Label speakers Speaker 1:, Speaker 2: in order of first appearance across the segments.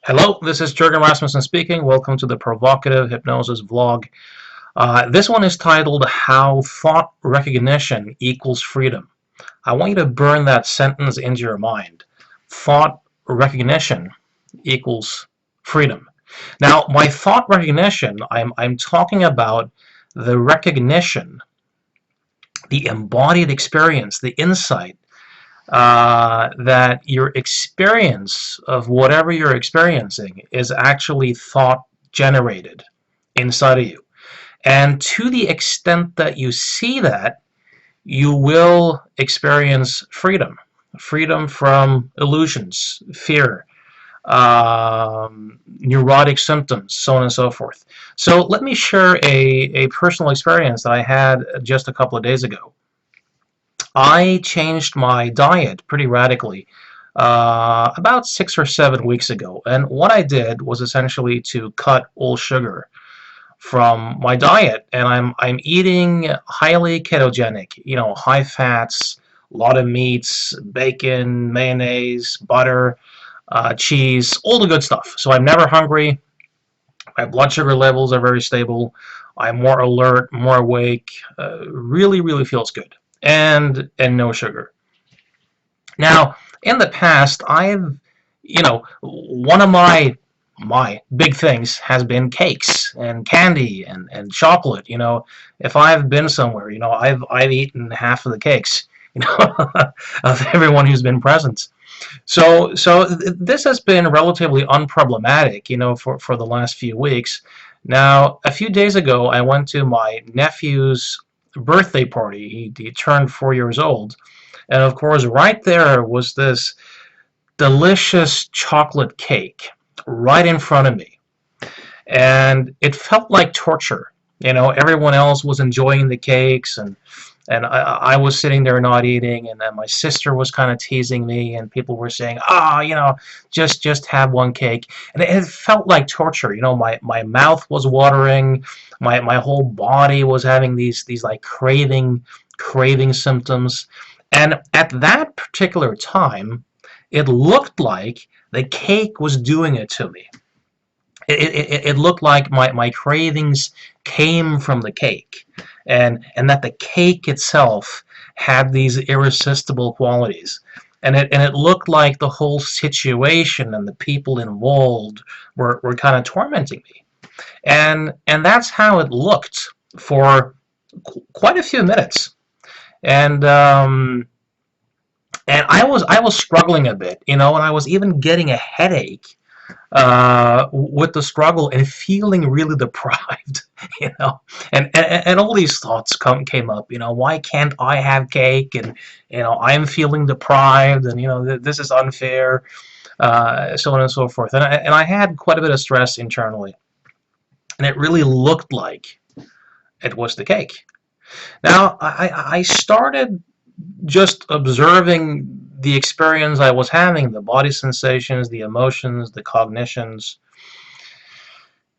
Speaker 1: Hello, this is Jurgen Rasmussen speaking. Welcome to the Provocative Hypnosis vlog. This one is titled How Thought Recognition Equals Freedom. I want you to burn that sentence into your mind. Thought recognition equals freedom. Now, my thought recognition, I'm talking about the recognition, the embodied experience, the insight that your experience of whatever you're experiencing is actually thought generated inside of you. And to the extent that you see that, you will experience freedom. Freedom from illusions, fear, neurotic symptoms, so on and so forth. So let me share a personal experience that I had just a couple of days ago. I changed my diet pretty radically about 6 or 7 weeks ago. And what I did was essentially to cut all sugar from my diet. And I'm eating highly ketogenic, high fats, a lot of meats, bacon, mayonnaise, butter, cheese, all the good stuff. So I'm never hungry. My blood sugar levels are very stable. I'm more alert, more awake. Really, really feels good. And no sugar. Now, in the past, one of my big things has been cakes and candy and chocolate. If I've been somewhere, I've eaten half of the cakes, of everyone who's been present. So this has been relatively unproblematic, for the last few weeks. Now, a few days ago, I went to my nephew's birthday party. He turned 4 years old. And of course, right there was this delicious chocolate cake right in front of me. And it felt like torture. Everyone else was enjoying the cakes, and I was sitting there not eating, and then my sister was kind of teasing me, and people were saying, just have one cake. And it felt like torture. My mouth was watering, my whole body was having these like craving symptoms. And at that particular time, it looked like the cake was doing it to me. It looked like my cravings came from the cake, and that the cake itself had these irresistible qualities. And it looked like the whole situation and the people involved were kind of tormenting me. And that's how it looked for quite a few minutes. And I was struggling a bit, and I was even getting a headache with the struggle and feeling really deprived, and all these thoughts came up. Why can't I have cake? And I'm feeling deprived, and this is unfair, so on and so forth. And I had quite a bit of stress internally, and it really looked like it was the cake. Now I started just observing the experience I was having, the body sensations, the emotions, the cognitions.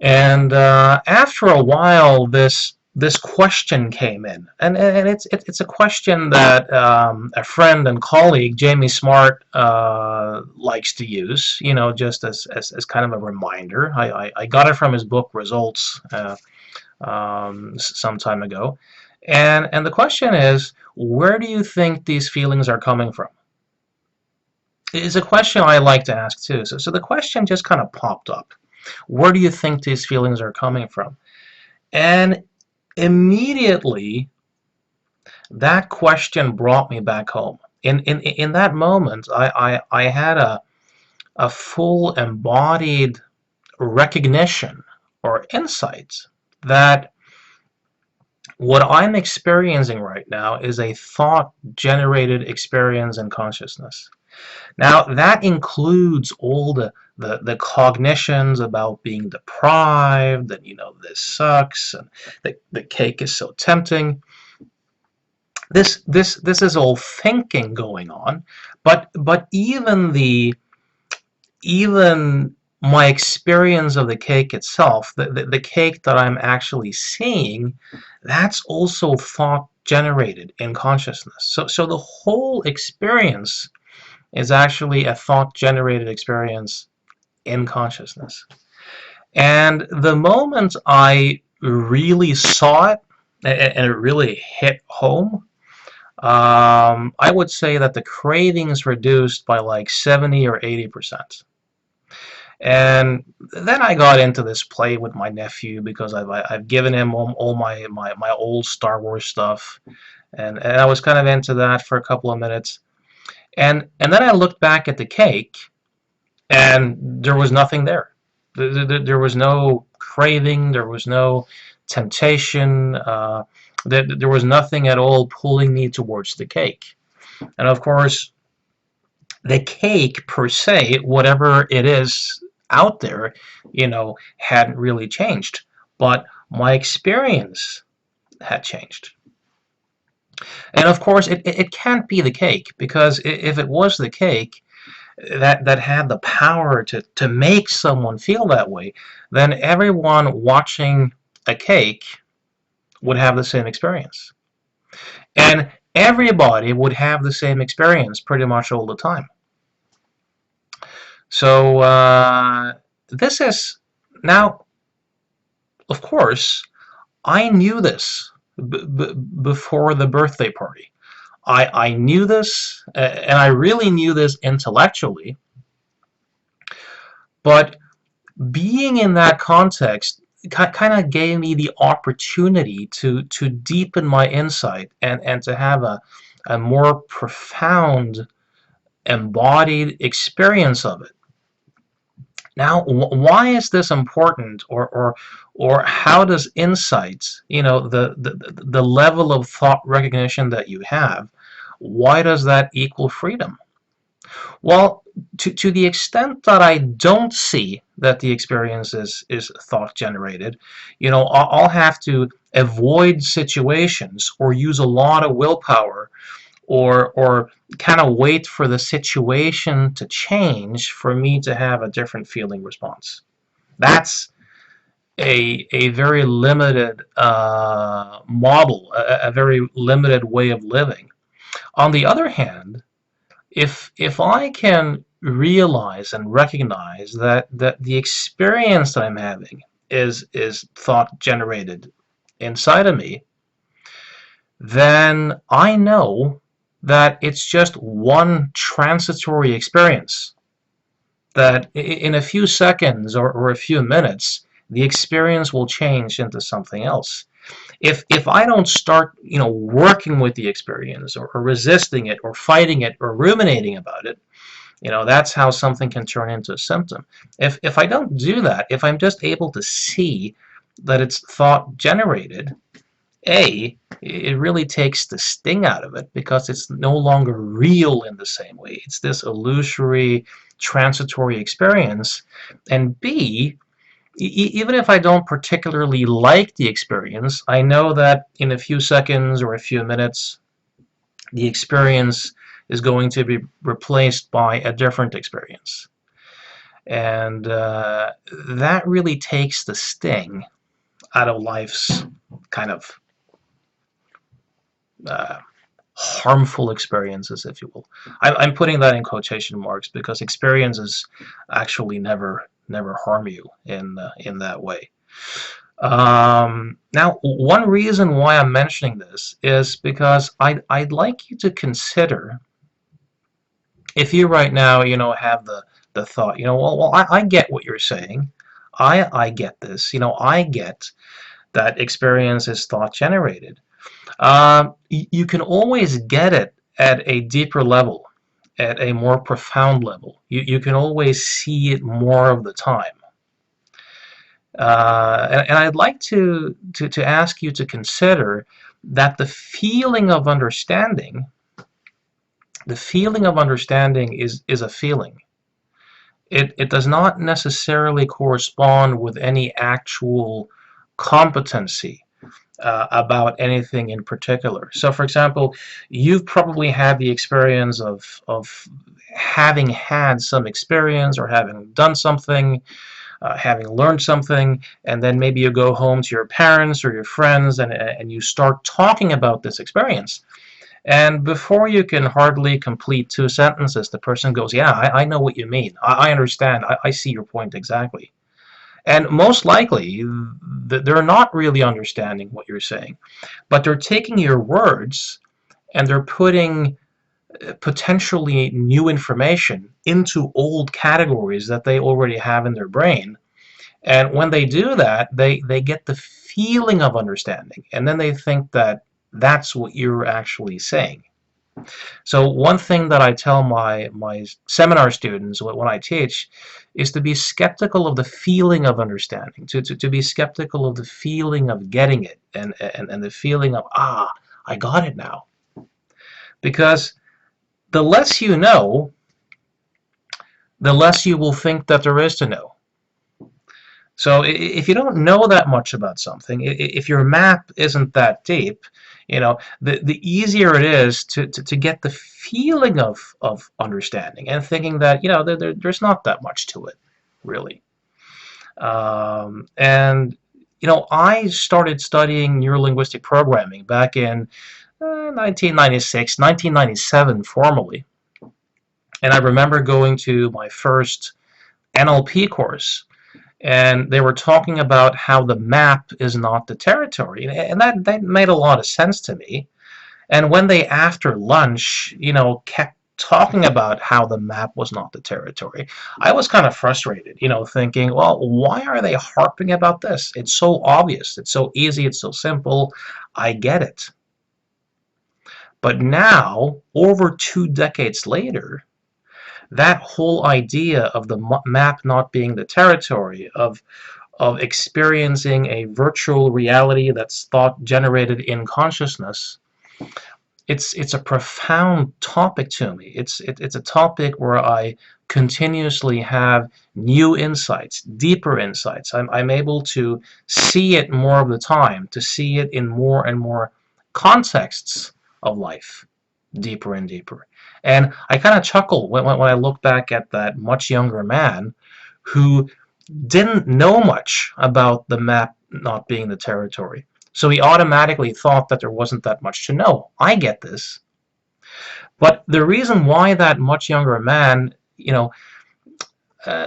Speaker 1: And after a while, this question came in, and it's a question that a friend and colleague, Jamie Smart, likes to use, just as kind of a reminder. I got it from his book Results some time ago. And the question is, where do you think these feelings are coming from? It's a question I like to ask too. So the question just kind of popped up. Where do you think these feelings are coming from? And immediately, that question brought me back home. In that moment, I had a full embodied recognition or insight that what I'm experiencing right now is a thought-generated experience in consciousness. Now, that includes all the cognitions about being deprived, and this sucks, and the cake is so tempting. This is all thinking going on, but even my experience of the cake itself, the cake that I'm actually seeing, that's also thought generated in consciousness. So the whole experience is actually a thought generated experience in consciousness. And the moment I really saw it, and it really hit home, I would say that the cravings reduced by like 70 or 80%. And then I got into this play with my nephew because I've given him all my old Star Wars stuff, and I was kind of into that for a couple of minutes. And then I looked back at the cake, and there was nothing there. There was no craving, there was no temptation, there was nothing at all pulling me towards the cake. And of course, the cake per se, whatever it is out there, hadn't really changed. But my experience had changed. And of course, it can't be the cake, because if it was the cake that had the power to make someone feel that way, then everyone watching a cake would have the same experience. And everybody would have the same experience pretty much all the time. So this is now, of course, I knew this before the birthday party. I knew this, and I really knew this intellectually, but being in that context kind of gave me the opportunity to deepen my insight and to have a more profound embodied experience of it. Now, why is this important, or how does insights, the level of thought recognition that you have, why does that equal freedom? Well, to the extent that I don't see that the experience is thought generated, I'll have to avoid situations or use a lot of willpower, or kind of wait for the situation to change for me to have a different feeling response. That's a very limited model, a very limited way of living. On the other hand, if I can realize and recognize that the experience that I'm having is thought generated inside of me, then I know that it's just one transitory experience, that in a few seconds or a few minutes the experience will change into something else. If I don't start working with the experience, or resisting it, or fighting it, or ruminating about it, that's how something can turn into a symptom. If I don't do that, if I'm just able to see that it's thought generated, it really takes the sting out of it, because it's no longer real in the same way. It's this illusory, transitory experience. And B, even if I don't particularly like the experience, I know that in a few seconds or a few minutes, the experience is going to be replaced by a different experience. And that really takes the sting out of life's kind of harmful experiences, if you will. I'm putting that in quotation marks, because experiences actually never harm you in that way. Now, one reason why I'm mentioning this is because I'd like you to consider, if you right now have the thought, well, I get what you're saying, I get this, I get that experience is thought generated. You can always get it at a deeper level, at a more profound level. You can always see it more of the time. And I'd like to ask you to consider that the feeling of understanding is a feeling. It does not necessarily correspond with any actual competency about anything in particular. So, for example, you've probably had the experience of having had some experience, or having done something, having learned something, and then maybe you go home to your parents or your friends, and you start talking about this experience. And before you can hardly complete two sentences, the person goes, yeah, I know what you mean. I understand. I see your point exactly. And most likely, they're not really understanding what you're saying, but they're taking your words and they're putting potentially new information into old categories that they already have in their brain. And when they do that, they get the feeling of understanding, and then they think that that's what you're actually saying. So one thing that I tell my seminar students when I teach is to be skeptical of the feeling of understanding, to be skeptical of the feeling of getting it, and the feeling of, I got it now. Because the less you know, the less you will think that there is to know. So if you don't know that much about something, if your map isn't that deep, the easier it is to get the feeling of understanding and thinking that, there's not that much to it, really. And I started studying neurolinguistic programming back in 1996, 1997 formally. And I remember going to my first NLP course, and they were talking about how the map is not the territory, and that made a lot of sense to me. And when they, after lunch, kept talking about how the map was not the territory, I was kind of frustrated, thinking, well, why are they harping about this? It's so obvious, it's so easy, it's so simple, I get it. But now, over 2 decades later, that whole idea of the map not being the territory, of experiencing a virtual reality that's thought generated in consciousness, it's a profound topic to me. It's a topic where I continuously have new insights, deeper insights. I'm able to see it more of the time, to see it in more and more contexts of life, deeper and deeper. And I kind of chuckle when I look back at that much younger man who didn't know much about the map not being the territory. So he automatically thought that there wasn't that much to know. I get this. But the reason why that much younger man,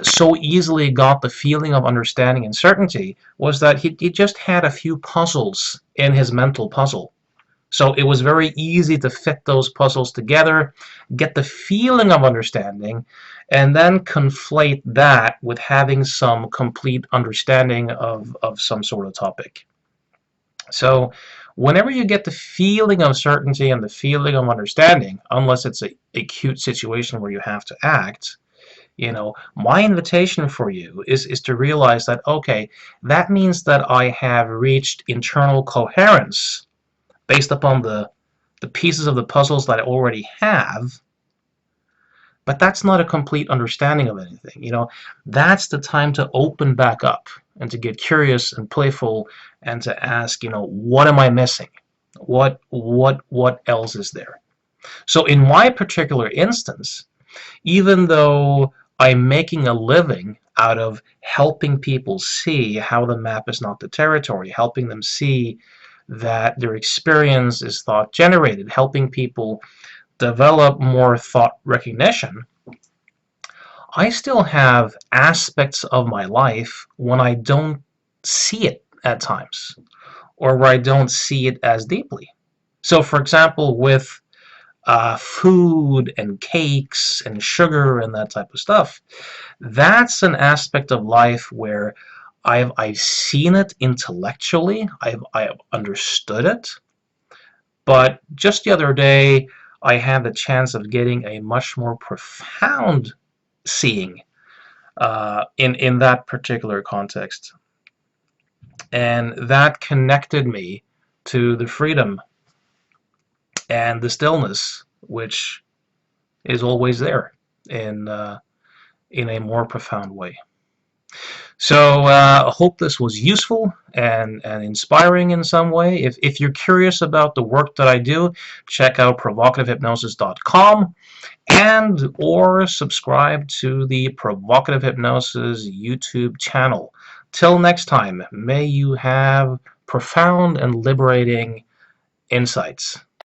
Speaker 1: so easily got the feeling of understanding and certainty was that he just had a few puzzles in his mental puzzle. So it was very easy to fit those puzzles together, get the feeling of understanding, and then conflate that with having some complete understanding of some sort of topic. So whenever you get the feeling of certainty and the feeling of understanding, unless it's a acute situation where you have to act, my invitation for you is to realize that, okay, that means that I have reached internal coherence based upon the pieces of the puzzles that I already have, but that's not a complete understanding of anything. That's the time to open back up and to get curious and playful and to ask, what am I missing? What else is there? So in my particular instance, even though I'm making a living out of helping people see how the map is not the territory, helping them see that their experience is thought generated, helping people develop more thought recognition, I still have aspects of my life when I don't see it at times, or where I don't see it as deeply. So for example, with food and cakes and sugar and that type of stuff, that's an aspect of life where I've seen it intellectually, I've understood it, but just the other day I had the chance of getting a much more profound seeing in that particular context, and that connected me to the freedom and the stillness which is always there in a more profound way. So I hope this was useful and inspiring in some way. If you're curious about the work that I do, check out provocativehypnosis.com and or subscribe to the Provocative Hypnosis YouTube channel. Till next time, may you have profound and liberating insights.